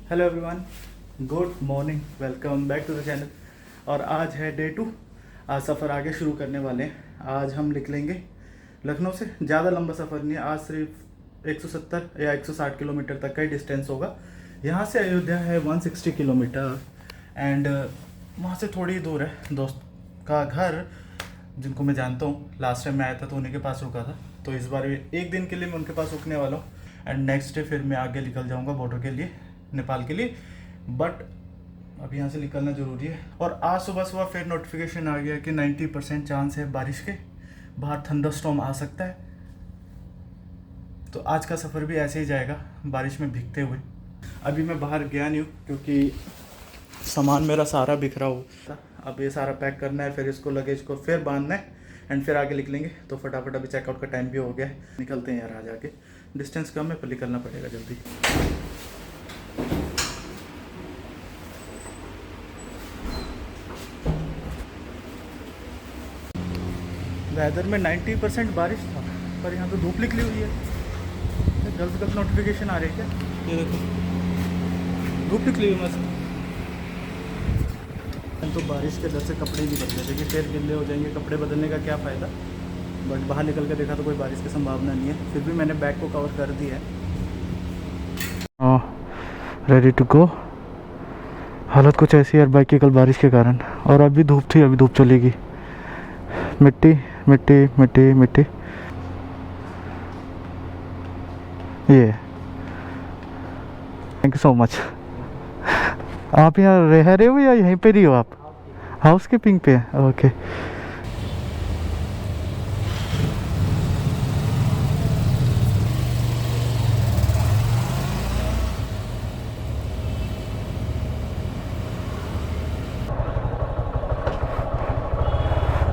Hello everyone, good morning, welcome back to the channel. और आज है डे 2। आज सफ़र आगे शुरू करने वाले हैं। आज हम निकलेंगे लखनऊ से। ज़्यादा लंबा सफ़र नहीं है, आज सिर्फ 170 या 160 किलोमीटर तक का ही डिस्टेंस होगा। यहाँ से अयोध्या है 160 किलोमीटर एंड वहाँ से थोड़ी दूर है दोस्त का घर, जिनको मैं जानता हूँ। लास्ट टाइम मैं आया था तो उन्हीं के पास रुका था, तो इस बार एक दिन के लिए मैं उनके पास रुकने वाला हूँ एंड नेक्स्ट डे फिर मैं आगे निकल जाऊँगा बॉर्डर के लिए, नेपाल के लिए। बट अब यहाँ से निकलना ज़रूरी है। और आज सुबह फिर नोटिफिकेशन आ गया कि 90% चांस है बारिश के, बाहर थंडरस्टॉर्म आ सकता है। तो आज का सफ़र भी ऐसे ही जाएगा, बारिश में भीगते हुए। अभी मैं बाहर गया नहीं हूँ क्योंकि सामान मेरा सारा बिखरा हुआ। अब ये सारा पैक करना है, फिर इसको लगेज को फिर बांधना है एंड फिर आगे निकलेंगे। तो फटाफट अभी चेकआउट का टाइम भी हो गया है, निकलते हैं यार। आज आके डिस्टेंस कम है पर निकलना पड़ेगा जल्दी। वेदर में 90% बारिश था, पर यहाँ तो धूप निकली हुई है। गलत नोटिफिकेशन आ रही है क्या? ये देखो, धूप निकली हुई मस्त। तो बारिश के डर से कपड़े भी बदले थे कि फिर गिले हो जाएंगे, कपड़े बदलने का क्या फ़ायदा। बट बाहर निकल के देखा तो कोई बारिश की संभावना नहीं है। फिर भी मैंने बैग को कवर कर दिया है। Ready to go. हालत कुछ ऐसी है बाइक की कल बारिश के कारण, और अभी धूप थी, अभी धूप चलेगी। मिट्टी मिट्टी मिट्टी मिट्टी। ये थैंक यू सो मच। आप यहाँ रह रहे हो या यहीं पे रही हो आप? हाउस कीपिंग पे? ओके।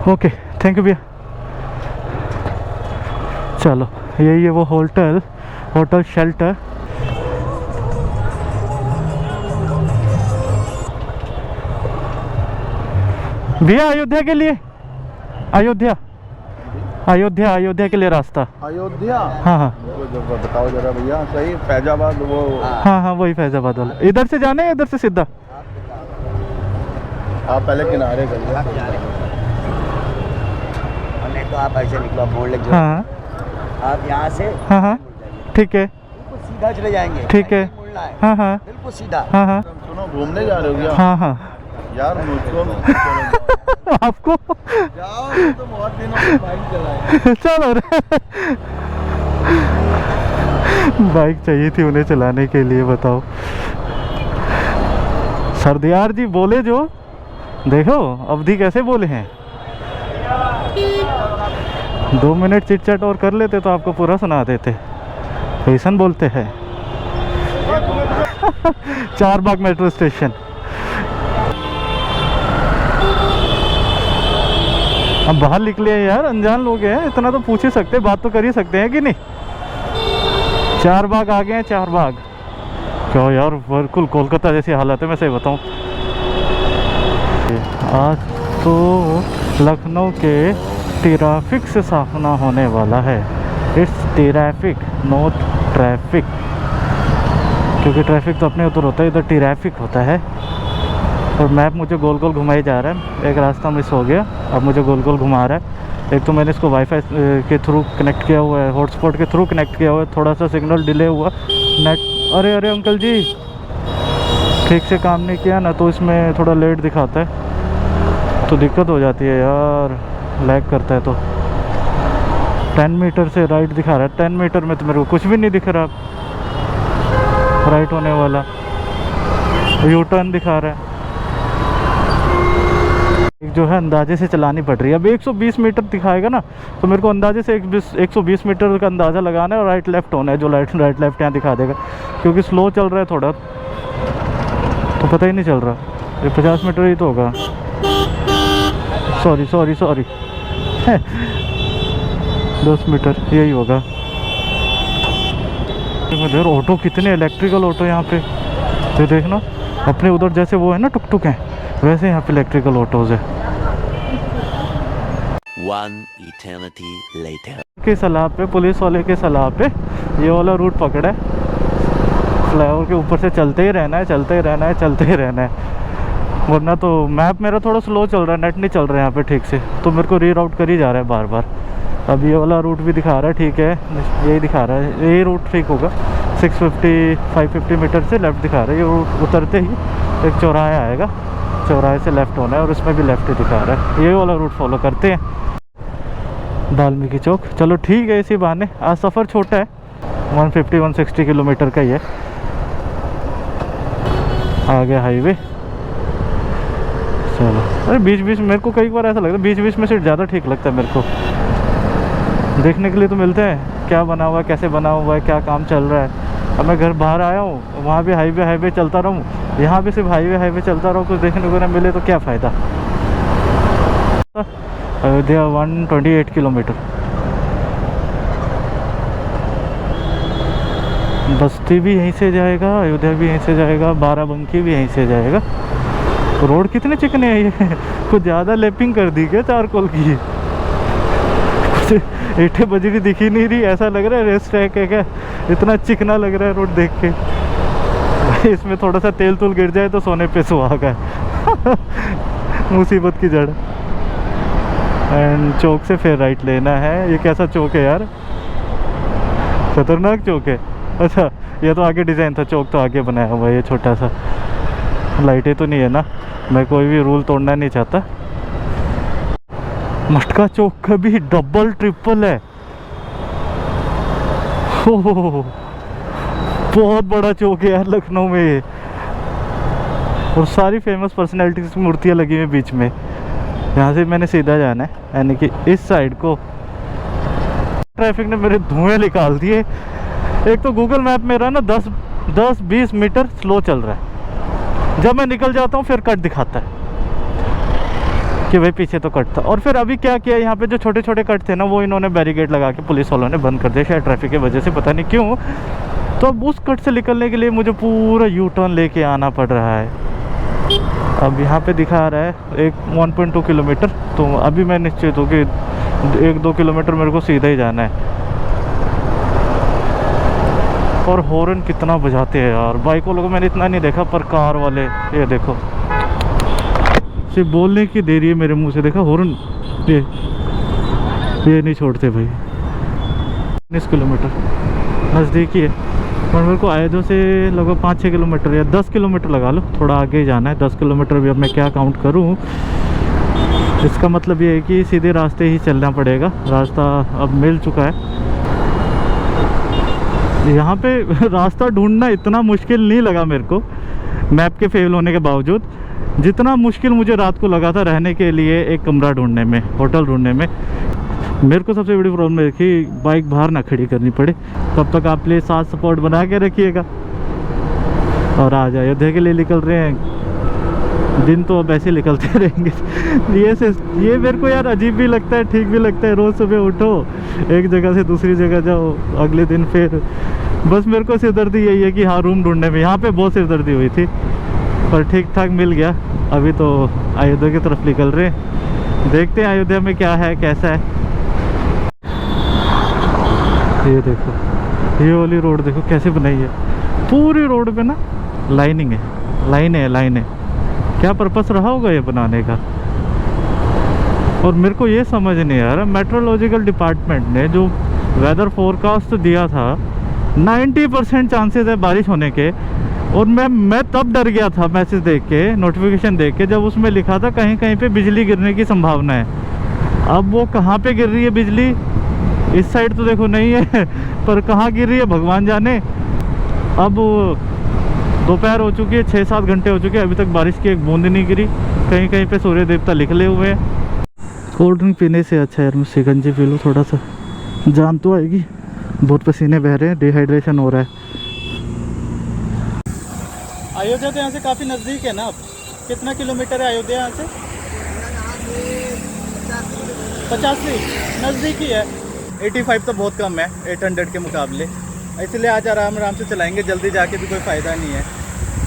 ओके, थैंक यू भैया। चलो, यही है वो होटल शेल्टर। भैया अयोध्या के लिए, अयोध्या के लिए रास्ता। अयोध्या? हाँ, बताओ जरा भैया। सही फैजाबाद वो? हाँ, वही फैजाबाद वाला। इधर से जाना है, इधर से सीधा? आप पहले किनारे कर लो। तो आप ऐसे निकलो, बोर्ड लग जाओ। हाँ, आप यहाँ से हाँ, ठीक है, बिल्कुल सीधा चले जाएंगे। ठीक है। मुड़ना है, हाँ, बिल्कुल सीधा। हाँ, सुनो, घूमने जा रहे हो क्या? हाँ। यार मुझको आपको जाओ, तो बहुत दिनों से बाइक चलाए। चलो रे। बाइक चाहिए थी उन्हें चलाने के लिए, बताओ। सरदियार जी बोले जो, देखो अवधि कैसे बोले हैं। 2 मिनट चिट चैट और कर लेते तो आपको पूरा सुना देते। ऐसन बोलते हैं। Charbagh metro station. अब बाहर निकले हैं यार, अनजान लोग हैं, इतना तो पूछ ही सकते, बात तो कर ही सकते हैं कि नहीं। चारबाग आ गए हैं, चारबाग। क्या यार, बिल्कुल कोलकाता जैसी हालत है, मैं सही बताऊं। आज तो लखनऊ के ट्रैफिक से सामना होने वाला है। इट्स ट्रैफिक, नॉट ट्रैफिक, क्योंकि ट्रैफिक तो अपने उधर होता है, इधर ट्रैफिक होता है। और मैप मुझे गोल गोल घुमाई जा रहा है। एक रास्ता मिस हो गया, अब मुझे गोल गोल घुमा रहा है। एक तो मैंने इसको वाईफाई के थ्रू कनेक्ट किया हुआ है, हॉटस्पॉट के थ्रू कनेक्ट किया हुआ है। थोड़ा सा सिग्नल डिले हुआ नेट। अरे अंकल जी, ठीक से काम नहीं किया ना, तो इसमें थोड़ा लेट दिखाता है, तो दिक्कत हो जाती है यार, लैग करता है। तो 10 मीटर से राइट दिखा रहा है, 10 मीटर में तो मेरे को कुछ भी नहीं दिख रहा। राइट होने वाला यू टर्न दिखा रहा है। जो है अंदाजे से चलानी पड़ रही है। अब 120 मीटर दिखाएगा ना, तो मेरे को अंदाजे से 120 मीटर का अंदाज़ा लगाना है, और राइट लेफ्ट होना है, जो राइट लेफ्ट यहाँ दिखा देगा। क्योंकि स्लो चल रहा है थोड़ा, तो पता ही नहीं चल रहा। ये 50 मीटर ही तो होगा। सॉरी 10 मीटर यही होगा। इधर ऑटो कितने, इलेक्ट्रिकल ऑटो यहाँ पे, तो देखना अपने उधर जैसे वो है ना टुक है, वैसे यहाँ पे इलेक्ट्रिकल ऑटोज है। One eternity later. के सलाह पे, पुलिस वाले के सलाह पे ये वाला रूट पकड़ा है। फ्लाईओवर के ऊपर से चलते ही रहना है, चलते ही रहना है, चलते ही रहना है, वरना तो मैप मेरा थोड़ा स्लो चल रहा है, नेट नहीं चल रहा है यहाँ पे ठीक से, तो मेरे को रीराउट कर ही जा रहा है बार बार। अब ये वाला रूट भी दिखा रहा है, ठीक है, यही दिखा रहा है, यही रूट ठीक होगा। 550 मीटर से लेफ़्ट दिखा रहा है। ये रूट उतरते ही एक चौराहा आएगा, चौराहे से लेफ़्ट होना है और उसमें भी लेफ़्ट ही दिखा रहा है। ये वाला रूट फॉलो करते हैं, वाल्मीकि चौक। चलो ठीक है, इसी बहाने आज सफ़र छोटा है, 150-160 किलोमीटर का ही है। आ गया हाईवे। चलो, अरे बीच बीच मेरे को कई बार ऐसा लगता है, बीच बीच में से ज़्यादा ठीक लगता है मेरे को। देखने के लिए तो मिलते हैं क्या बना हुआ है, कैसे बना हुआ है, क्या काम चल रहा है। अब मैं घर बाहर आया हूँ, वहाँ भी हाईवे चलता रहूँ, यहाँ भी सिर्फ हाईवे चलता रहूँ, कुछ देखने को ना मिले तो क्या फ़ायदा। अयोध्या 128 किलोमीटर। बस्ती भी यहीं से जाएगा, अयोध्या भी यहीं से जाएगा, बाराबंकी भी यहीं से जाएगा। रोड कितने चिकने हैं ये, कुछ ज़्यादा लैपिंग कर दी क्या चारकोल की। ईंटें बजरी दिख ही नहीं रही, ऐसा लग रहा है रेस ट्रैक है क्या, इतना चिकना लग रहा है रोड देख के। भाई इसमें थोड़ा सा तेल तूल गिर जाए तो सोने पे सुहागा है। मुसीबत की जड़। एंड चौक से फिर राइट लेना है। ये कैसा चौक है यार, खतरनाक चौक है। अच्छा, ये तो आगे डिज़ाइन था, चौक तो आगे बनाया हुआ है ये छोटा सा। लाइटें तो नहीं है ना, मैं कोई भी रूल तोड़ना नहीं चाहता। मटका चौक का भी डबल ट्रिपल है। हो, बहुत बड़ा चौक है यार लखनऊ में ये, और सारी फेमस पर्सनैलिटीज की मूर्तियाँ लगी हुई बीच में। यहाँ से मैंने सीधा जाना है, यानी कि इस साइड को। ट्रैफिक ने मेरे धुएं निकाल दिए। एक तो गूगल मैप मेरा ना 10-20 मीटर स्लो चल रहा है, जब मैं निकल जाता हूँ फिर कट दिखाता है कि भाई पीछे तो कट था। और फिर अभी क्या किया, यहाँ पे जो छोटे छोटे कट थे ना, वो इन्होंने बैरिकेड लगा के पुलिस वालों ने बंद कर दिया, शायद ट्रैफिक की वजह से, पता नहीं क्यों। तो अब उस कट से निकलने के लिए मुझे पूरा यू टर्न लेके आना पड़ रहा है। अब यहाँ पे दिखा रहा है 1.2 किलोमीटर, तो अभी मैं निश्चित हूँ कि 1-2 किलोमीटर मेरे को सीधा ही जाना है। और हॉर्न कितना बजाते हैं यार, बाइक वालों को मैंने इतना नहीं देखा, पर कार वाले ये देखो, सिर्फ बोलने की देरी है मेरे मुंह से, देखा हॉर्न, ये नहीं छोड़ते भाई। 19 किलोमीटर नज़दीक ही है, पर मेरे को अयोध्या से लगभग 5-6 किलोमीटर या 10 किलोमीटर लगा लो, थोड़ा आगे ही जाना है। 10 किलोमीटर भी अब मैं क्या काउंट करूं, इसका मतलब ये है कि सीधे रास्ते ही चलना पड़ेगा। रास्ता अब मिल चुका है। यहाँ पे रास्ता ढूंढना इतना मुश्किल नहीं लगा मेरे को, मैप के फेल होने के बावजूद, जितना मुश्किल मुझे रात को लगा था रहने के लिए एक कमरा ढूंढने में, होटल ढूंढने में। मेरे को सबसे बड़ी प्रॉब्लम है कि बाइक बाहर ना खड़ी करनी पड़े। तब तक आप लिए साथ सपोर्ट बना के रखिएगा। और आज अयोध्या के लिए निकल रहे हैं, दिन तो अब ऐसे निकलते रहेंगे। ये मेरे को यार अजीब भी लगता है, ठीक भी लगता है। रोज़ सुबह उठो, एक जगह से दूसरी जगह जाओ, अगले दिन फिर। बस मेरे को सिरदर्दी यही है कि हाँ, रूम ढूंढने में यहाँ पे बहुत सिरदर्दी हुई थी, पर ठीक ठाक मिल गया। अभी तो अयोध्या की तरफ निकल रहे हैं, देखते हैं अयोध्या में क्या है, कैसा है। ये देखो, ये वाली रोड देखो कैसे बनाई है, पूरी रोड पे ना लाइनिंग है, लाइन है। क्या पर्पस रहा होगा ये बनाने का। और मेरे को ये समझ नहीं आ रहा, मेट्रोलॉजिकल डिपार्टमेंट ने जो वेदर फोरकास्ट दिया था 90% चांसेस है बारिश होने के, और मैं तब डर गया था मैसेज देख के, नोटिफिकेशन देख के, जब उसमें लिखा था कहीं कहीं पे बिजली गिरने की संभावना है। अब वो कहाँ पे गिर रही है बिजली, इस साइड तो देखो नहीं है, पर कहाँ गिर रही है भगवान जाने। अब दोपहर हो चुकी है, 6-7 घंटे हो चुके हैं, अभी तक बारिश की एक बूंद नहीं गिरी। कहीं कहीं पे सूर्य देवता निकले हुए हैं। कोल्ड ड्रिंक पीने से अच्छा यार मैं शिकंजी पी लूँ, थोड़ा सा जान तो आएगी। बहुत पसीने बह रहे हैं, डिहाइड्रेशन हो रहा है। अयोध्या तो यहाँ से काफ़ी नज़दीक है ना। अब कितना किलोमीटर है अयोध्या यहाँ से? 85 नज़दीक ही है। 85 तो बहुत कम है 800 के मुकाबले, इसलिए आज आराम से चलाएंगे। जल्दी जाके भी कोई फ़ायदा नहीं है,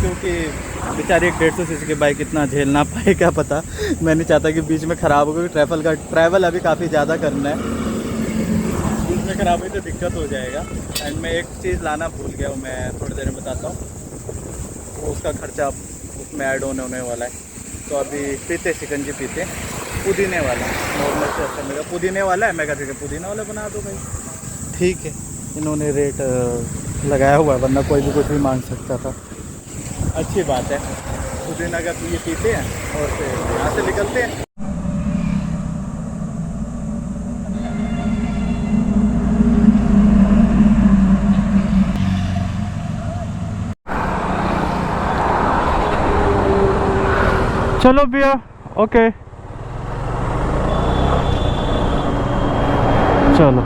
क्योंकि बेचारी एक 150 सीसी की बाइक इतना झेल ना पाए, क्या पता। मैं नहीं चाहता कि बीच में ख़राब हो, क्योंकि ट्रैवल अभी काफ़ी ज़्यादा करना है। में ख़राब हुई तो दिक्कत हो जाएगा। एंड मैं एक चीज़ लाना भूल गया हूँ, मैं थोड़ी देर में बताता हूँ। तो उसका खर्चा उसमें ऐड होने वाला है। तो अभी पीते शिकंजी पीते पुदीने वाला, नॉर्मल से अच्छा मेरा पुदीने वाला है। मैं कहती पुदीना वाला बना दो भाई। ठीक है, इन्होंने रेट लगाया हुआ है, वरना कोई भी कुछ भी मांग सकता था। अच्छी बात है, पुदीना का ये पीते हैं और फिर यहाँ से निकलते हैं। चलो भैया, ओके चलो।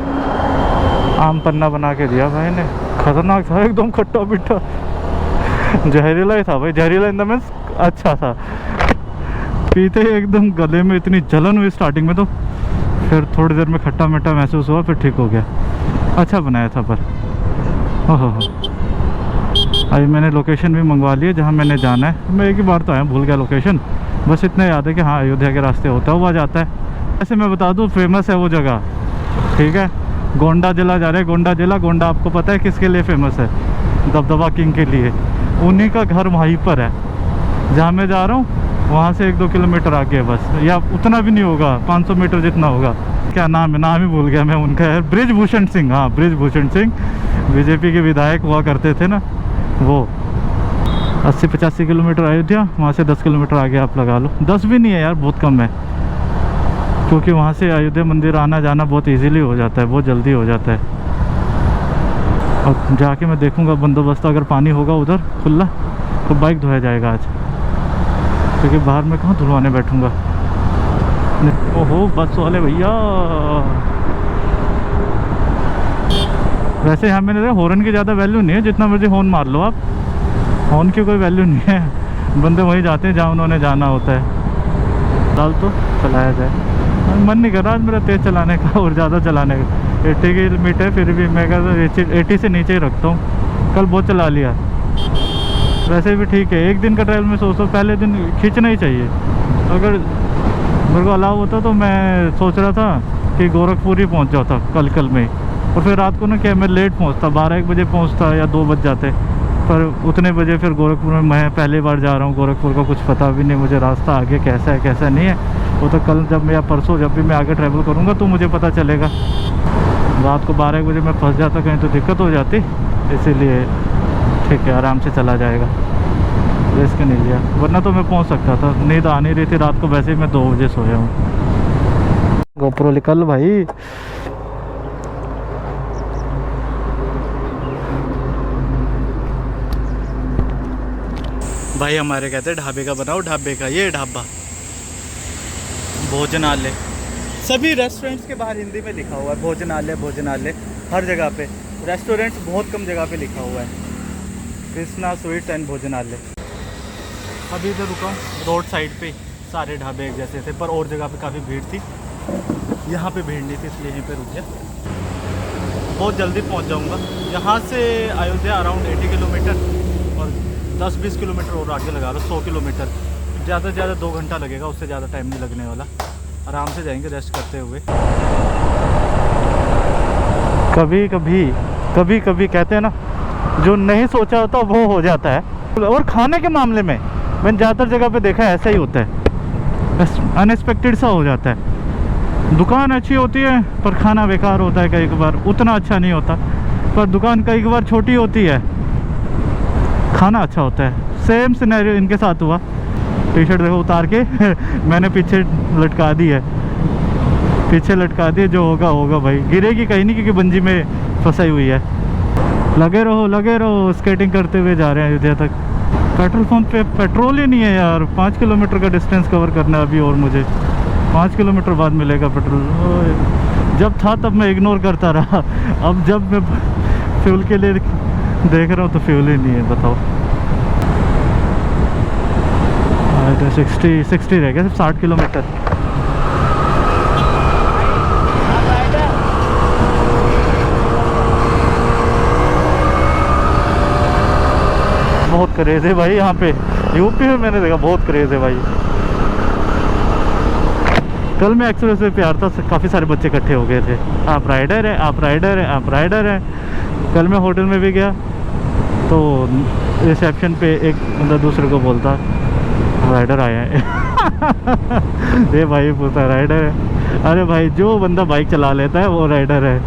आम पन्ना बना के दिया भाई ने, खतरनाक था एकदम, खट्टा मीठा, जहरीला ही था भाई। जहरीला इन द मीन्स अच्छा था। पीते ही एकदम गले में इतनी जलन हुई स्टार्टिंग में, तो फिर थोड़ी देर में खट्टा मीठा महसूस हुआ, फिर ठीक हो गया। अच्छा बनाया था पर हो। अभी मैंने लोकेशन भी मंगवा ली है जहाँ मैंने जाना है। मैं एक ही बार तो आया, भूल गया लोकेशन, बस इतना याद है कि हाँ अयोध्या के रास्ते होता हुआ जाता है। ऐसे मैं बता दूँ, फेमस है वो जगह, ठीक है। गोंडा जिला जा रहे हैं, गोंडा जिला। गोंडा आपको पता है किसके लिए फेमस है? दबदबा किंग के लिए। उन्हीं का घर वहीं पर है जहाँ मैं जा रहा हूँ। वहाँ से 1-2 किलोमीटर आगे है बस, या उतना भी नहीं होगा, 500 मीटर जितना होगा। क्या नाम है, नाम ही भूल गया मैं उनका है। बृजभूषण सिंह, हाँ बृजभूषण सिंह, बीजेपी के विधायक हुआ करते थे ना वो। 80-85 किलोमीटर अयोध्या, वहाँ से 10 किलोमीटर आगे आप लगा लो। 10 भी नहीं है यार, बहुत कम है, क्योंकि वहाँ से अयोध्या मंदिर आना जाना बहुत इजीली हो जाता है, बहुत जल्दी हो जाता है। और जाके मैं देखूँगा बंदोबस्त, अगर पानी होगा उधर खुला तो बाइक धोया जाएगा आज, क्योंकि बाहर में कहाँ धुलवाने बैठूँगा। ओहो बस वाले भैया। वैसे यहाँ मैंने देखा हॉर्न की ज़्यादा वैल्यू नहीं है, जितना मर्जी हॉर्न मार लो आप, हॉर्न की कोई वैल्यू नहीं है। बंदे वहीं जाते हैं जहाँ उन्होंने जाना होता है। दाल तो चलाया जाए, मन नहीं कर रहा आज मेरा तेज़ चलाने का और ज़्यादा चलाने का। 80 की लिमिट है, फिर भी मैं कहता 80 से नीचे ही रखता हूँ। कल बहुत चला लिया, वैसे भी ठीक है। एक दिन का ट्रायल में सोचो, पहले दिन खींचना ही चाहिए। अगर मेरे को अलाउ होता तो मैं सोच रहा था कि गोरखपुर ही पहुँच जाता कल में, और फिर रात को ना क्या मैं लेट पहुँचता, 12-1 बजे पहुँचता या 2 बज जाते। पर उतने बजे फिर गोरखपुर में मैं पहली बार जा रहा हूँ, गोरखपुर का कुछ पता भी नहीं मुझे, रास्ता आगे कैसा है कैसा नहीं है वो तो कल जब मैं या परसों जब भी मैं आगे ट्रैवल करूँगा तो मुझे पता चलेगा। रात को 12-1 बजे मैं फंस जाता कहीं तो दिक्कत हो जाती, इसीलिए ठीक है आराम से चला जाएगा, रिस्क नहीं लिया। वरना तो मैं पहुँच सकता था, नींद आ नहीं रही थी रात को, वैसे ही मैं 2 बजे सोया हूँ। गोप्रो निकल भाई। भाई हमारे कहते हैं ढाबे का बनाओ, ढाबे का। ये ढाबा भोजनालय, सभी रेस्टोरेंट्स के बाहर हिंदी में लिखा हुआ है भोजनालय, भोजनालय हर जगह पे। रेस्टोरेंट्स बहुत कम जगह पे लिखा हुआ है, कृष्णा स्वीट्स एंड भोजनालय। अभी इधर रुका हूँ, रोड साइड पे सारे ढाबे एक जैसे थे, पर और जगह पे काफ़ी भीड़ थी, यहाँ पे भीड़ नहीं थी इसलिए यहीं पे रुक गया। बहुत जल्दी पहुँच जाऊँगा यहाँ से अयोध्या, अराउंड 80 किलोमीटर, और 10-20 किलोमीटर और आगे लगा लो 100 किलोमीटर। ज़्यादा से ज़्यादा 2 घंटा लगेगा, उससे ज़्यादा टाइम नहीं लगने वाला। आराम से जाएंगे रेस्ट करते हुए। कभी कभी कहते हैं ना, जो नहीं सोचा होता वो हो जाता है। और खाने के मामले में मैंने ज़्यादातर जगह पे देखा है ऐसा ही होता है, अनएक्सपेक्टेड सा हो जाता है। दुकान अच्छी होती है पर खाना बेकार होता है, कई बार उतना अच्छा नहीं होता। पर दुकान कई बार छोटी होती है, खाना अच्छा होता है। सेम सिनेरियो इनके साथ हुआ। टी शर्ट देखो उतार के मैंने पीछे लटका दी है, पीछे लटका दी, जो होगा होगा भाई। गिरेगी कहीं नहीं क्योंकि बंजी में फंसाई हुई है। लगे रहो, स्केटिंग करते हुए जा रहे हैं अयोध्या तक। पेट्रोल पंप पे पेट्रोल ही नहीं है यार। 5 किलोमीटर का डिस्टेंस कवर करना है अभी, और मुझे 5 किलोमीटर बाद मिलेगा पेट्रोल। जब था तब मैं इग्नोर करता रहा, अब जब मैं फ्यूल के लिए देख रहा हूँ तो फ्यूल ही नहीं है, बताओ। 60 रह गया, सिर्फ 60 किलोमीटर। बहुत क्रेज़ है भाई यहाँ पे, यूपी में मैंने देखा बहुत क्रेज़ है भाई। कल मैं एक्सप्रेस वे पे आ रहा था, काफ़ी सारे बच्चे इकट्ठे हो गए थे, आप राइडर हैं, आप राइडर हैं, आप राइडर हैं। कल मैं होटल में भी गया तो रिसेप्शन पे एक बंदा दूसरे को बोलता राइडर आए हैं। ये भाई पूछता राइडर है? अरे भाई जो बंदा बाइक चला लेता है वो राइडर है।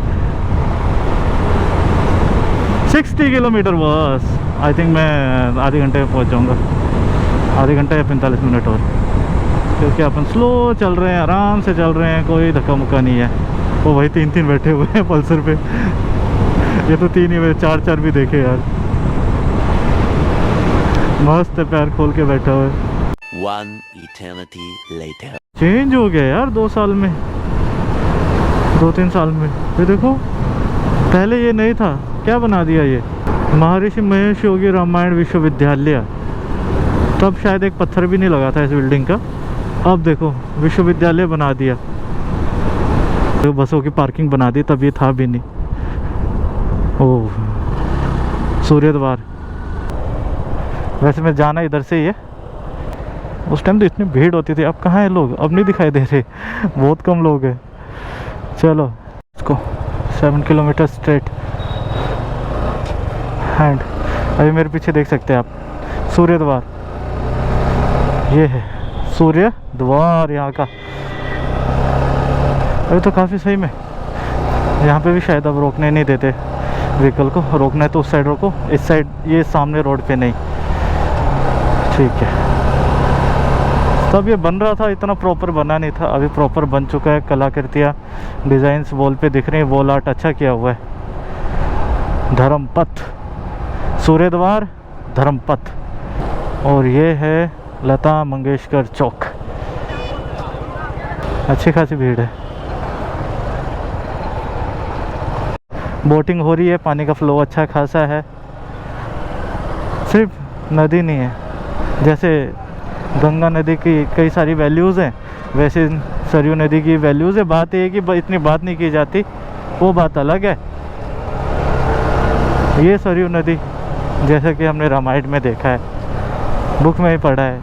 60 किलोमीटर बस, आई थिंक मैं आधे घंटे में पहुंच जाऊंगा, आधे घंटे या 45 मिनट और, क्योंकि अपन स्लो चल रहे हैं, आराम से चल रहे हैं, कोई धक्का मुक्का नहीं है। वो भाई 3 बैठे हुए हैं पल्सर पे। ये तो 3 ही, मेरे 4 भी देखे यार, मस्त है, पैर खोल के बैठा हुआ है। One eternity later. चेंज हो गया यार 2 साल में, 2-3 साल में। ये देखो पहले ये नहीं था, क्या बना दिया ये, महर्षि महेश योगी रामायण विश्वविद्यालय। तब शायद एक पत्थर भी नहीं लगा था इस बिल्डिंग का, अब देखो विश्वविद्यालय बना दिया, तो बसों की पार्किंग बना दी, तब ये था भी नहीं। ओह सूर्य द्वार, वैसे मैं जाना इधर से ही है। उस टाइम तो इतनी भीड़ होती थी, अब कहाँ है लोग, अब नहीं दिखाई दे रहे, बहुत कम लोग हैं। चलो इसको 7 किलोमीटर स्ट्रेट हैंड। अभी मेरे पीछे देख सकते हैं आप सूर्य द्वार, ये है सूर्य द्वार यहाँ का। अभी तो काफ़ी सही में, यहाँ पे भी शायद अब रोकने नहीं देते व्हीकल को, रोकना है तो उस साइड रोको, इस साइड ये सामने रोड पे नहीं। ठीक है, तब ये बन रहा था, इतना प्रॉपर बना नहीं था, अभी प्रॉपर बन चुका है। कलाकृतियाँ, डिज़ाइंस वॉल पे दिख रही हैं, वॉल आर्ट अच्छा किया हुआ है। धर्मपथ, सूर्य द्वार, धर्मपथ, और ये है लता मंगेशकर चौक। अच्छी खासी भीड़ है, बोटिंग हो रही है, पानी का फ्लो अच्छा खासा है। सिर्फ नदी नहीं है, जैसे गंगा नदी की कई सारी वैल्यूज़ हैं, वैसे सरयू नदी की वैल्यूज़ है। बात ये है कि इतनी बात नहीं की जाती, वो बात अलग है। ये सरयू नदी जैसे कि हमने रामायण में देखा है, बुक में ही पढ़ा है,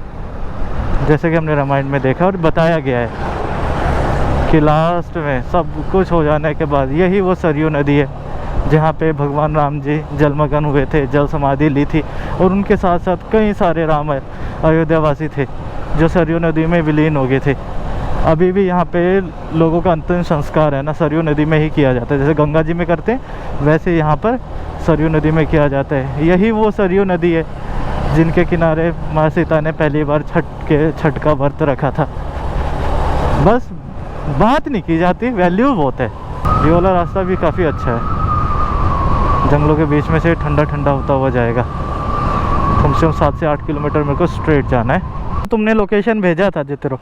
जैसे कि हमने रामायण में देखा और बताया गया है कि लास्ट में सब कुछ हो जाने के बाद यही वो सरयू नदी है जहाँ पे भगवान राम जी जलमग्न हुए थे, जल समाधि ली थी, और उनके साथ साथ कई सारे राम अयोध्यावासी थे जो सरयू नदी में विलीन हो गए थे। अभी भी यहाँ पे लोगों का अंतिम संस्कार है ना सरयू नदी में ही किया जाता है, जैसे गंगा जी में करते हैं वैसे यहाँ पर सरयू नदी में किया जाता है। यही वो सरयू नदी है जिनके किनारे माँ सीता ने पहली बार छठ का व्रत रखा था। बस बात नहीं की जाती, वैल्यू बहुत है। ये वाला रास्ता भी काफ़ी अच्छा है, जंगलों के बीच में से ठंडा ठंडा होता हुआ जाएगा। कम से कम 7 से 8 किलोमीटर मेरे को स्ट्रेट जाना है। तुमने लोकेशन भेजा था जो तेरे,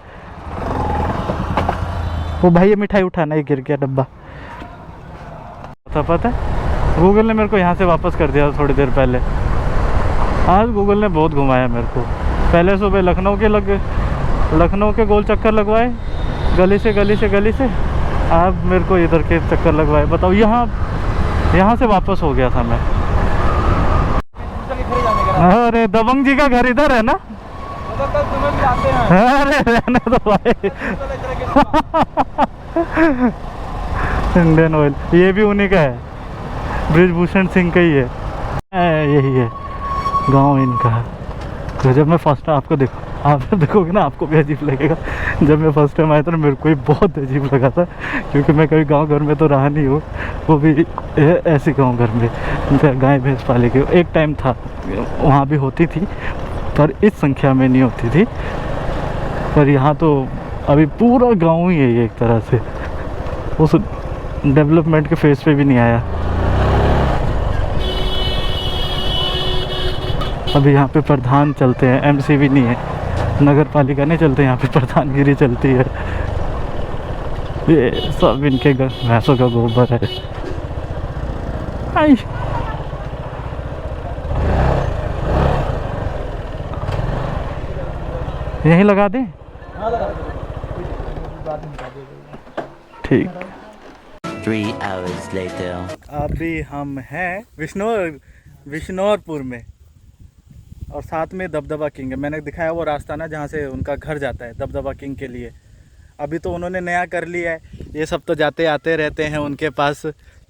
वो भाई ये मिठाई उठाना ही गिर गया डब्बा, पता है गूगल ने मेरे को यहाँ से वापस कर दिया थोड़ी देर पहले। आज गूगल ने बहुत घुमाया मेरे को। पहले सुबह लखनऊ के गोल चक्कर लगवाए, गली से आप मेरे को इधर के चक्कर लगवाए। बताओ यहाँ से वापस हो गया था मैं। अरे दबंग जी का घर इधर है ना? तुम्हें भी आते हैं। अरे रहने दो भाई। इंडियन ऑयल ये भी उन्हीं का है, ब्रिजभूषण सिंह का ही है, यही है गांव इनका। तो जब मैं फर्स्ट टाइम आपको आप देखोगे ना आपको भी अजीब लगेगा। जब मैं फर्स्ट टाइम आया था ना मेरे को भी बहुत अजीब लगा था, क्योंकि मैं कभी गांव घर में तो रहा नहीं हूँ, वो भी ऐसे गांव घर में गाय भैंस पाले के। एक टाइम था वहाँ भी होती थी पर इस संख्या में नहीं होती थी, पर यहाँ तो अभी पूरा गांव ही है ये एक तरह से, उस डेवलपमेंट के फेज पे भी नहीं आया। अभी यहाँ पे प्रधान चलते हैं, एमसी भी नहीं है, नगर पालिका नहीं चलते, यहाँ पे प्रधानगिरी चलती है। ये सब इनके भैंसों का गोबर है। आई यहीं लगा दें? ठीक। 3 hours later. अभी हम हैं विष्णुपुर में, और साथ में दबदबा किंग है। मैंने दिखाया वो रास्ता ना जहाँ से उनका घर जाता है दबदबा किंग के लिए, अभी तो उन्होंने नया कर लिया है, ये सब तो जाते आते रहते हैं उनके पास,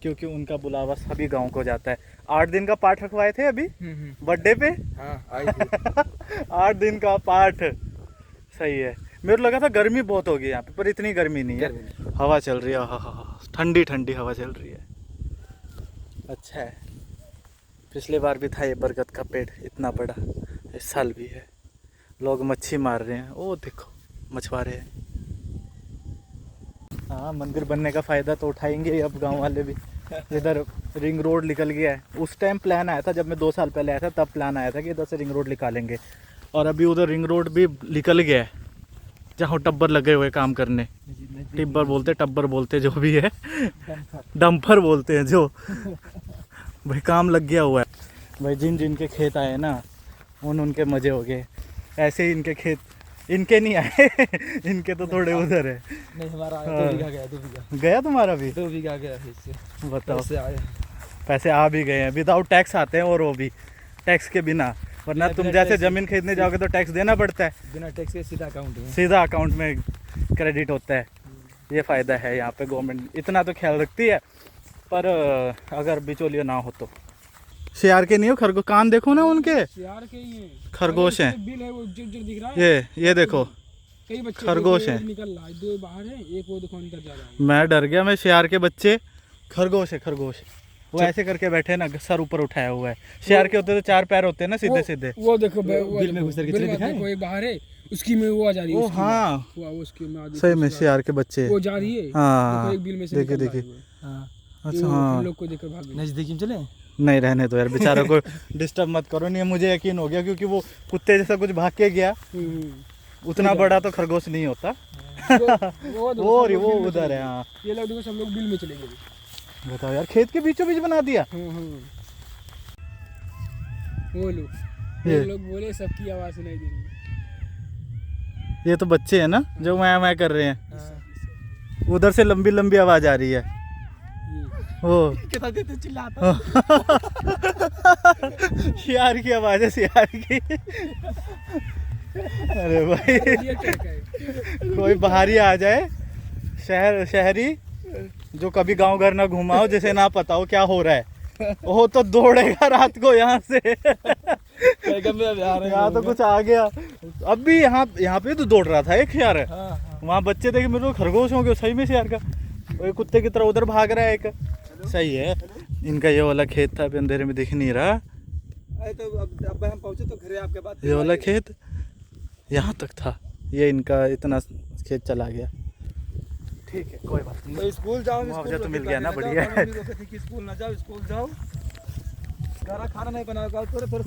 क्योंकि उनका बुलावा सभी गांव को जाता है। 8 दिन का पाठ रखवाए थे अभी बर्थडे पे। हाँ आई थी 8 दिन का पाठ, सही है। मेरे को लगा था गर्मी बहुत होगी यहाँ पे, पर इतनी गर्मी नहीं है, हवा चल रही है, हाँ ठंडी ठंडी हवा चल रही है, अच्छा है। पिछले बार भी था ये बरगद का पेड़ इतना बड़ा, इस साल भी है। लोग मच्छी मार रहे हैं, ओ देखो मछुआरे हैं। हाँ, मंदिर बनने का फ़ायदा तो उठाएंगे ही अब गांव वाले भी। इधर रिंग रोड निकल गया है। उस टाइम प्लान आया था जब मैं 2 साल पहले आया था, तब प्लान आया था कि इधर से रिंग रोड निकालेंगे, और अभी उधर रिंग रोड भी निकल गया है, जहाँ टब्बर लगे हुए काम करने। टिब्बर बोलते, टब्बर बोलते, जो भी है, डंपर बोलते हैं जो। भाई काम लग गया हुआ है भाई। जिन जिनके खेत आए ना, उनके मज़े हो गए। ऐसे ही इनके खेत, इनके नहीं आए इनके तो थोड़े उधर है। नहीं हमारा आया, 2 बीघा गया, 2 बीघा गया तुम्हारा भी? 2 बीघा गया है इससे। बताओ, पैसे आए, पैसे आ भी गए हैं, विदाउट टैक्स आते हैं, और वो भी टैक्स के बिना। वरना तुम जैसे ज़मीन खरीदने जाओगे तो टैक्स देना पड़ता है, बिना टैक्स के सीधा अकाउंट में, सीधा अकाउंट में क्रेडिट होता है। ये फ़ायदा है यहाँ पे, गवर्नमेंट इतना तो ख्याल रखती है। पर अगर बिचौलिया ना हो तो। शेर के नहीं हो, खरगोश, कान देखो ना उनके, यार के ये खरगोश हैं। बिल है वो जो दिख रहा है, ये देखो कई बच्चे खरगोश हैं। निकल रहा है, 2 बाहर है, एक वो दुकान अंदर जा रहा है। मैं डर गया, मैं शेर के बच्चे। खरगोश है, खरगोश। वो ऐसे करके बैठे ना, सर ऊपर उठाया हुआ है। शेर के होते तो 4 पैर होते हैं ना, सीधे सीधे। वो देखो बिल में घुस देखो, एक बाहर है, उसकी में वो आ जा रही है। ओ हाँ, वो उसकी में आधी सही में शेर के बच्चे। वो जा रही है। हाँ, देखो, एक बिल में से देखिए निकल रहा है देखिए। वो। हाँ, अच्छा हाँ, हम लोग को देखकर भाग गए। नजदीक में चले, नहीं रहने दो यार, बेचारों को डिस्टर्ब मत करो। नहीं, मुझे यकीन हो गया, क्योंकि वो कुत्ते जैसा कुछ भाग के गया। उतना बड़ा तो खरगोश नहीं होता। वो उधर है। हाँ, ये लोग देखो, सब लोग बिल में चले गए। बताओ यार, खेत के बीचों बीच बना दिया। वो लोग, ये लोग बोले सबकी आवाज सुनाई दे रही है। ये तो बच्चे हैं ना जो मैं कर रहे हैं। उधर से लंबी लंबी आवाज आ रही है। वो कितना देते चिल्लाता शियार की आवाज है, शियार की। अरे भाई, ये क्या है? कोई बाहरी आ जाए, शहरी जो कभी गांव घर ना घुमा हो, जिसे ना पता हो क्या हो रहा है, वो तो दौड़ेगा रात को यहाँ से। यहाँ तो कुछ आ गया। अब भी यहाँ पे तो दौड़ रहा था एक शेर है। वहाँ बच्चे देखे, मेरे को खरगोश हो गए सही में शेर का। वो कुत्ते की तरह उधर भाग रहा है एक। सही है। इनका ये वाला खेत था, अभी अंधेरे में दिख नहीं रहा। तो अब हम पहुंचे तो घरे आपके बाद ये वाला खेत यहाँ तक था, ये इनका इतना खेत चला गया। ठीक है, कोई बात नहीं। तो स्कूल जाओ, मुआवजा तो मिल गया ना, बढ़िया है। स्कूल ना जाओ, स्कूल जाओ, घर खाना नहीं बनाओ।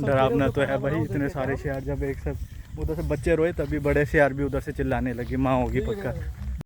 डरावना तो है भाई, इतने सारे शेर जब एक साथ। उधर से बच्चे रोए, तभी बड़े शेर भी उधर से चिल्लाने लगे, माँ होगी पक्का।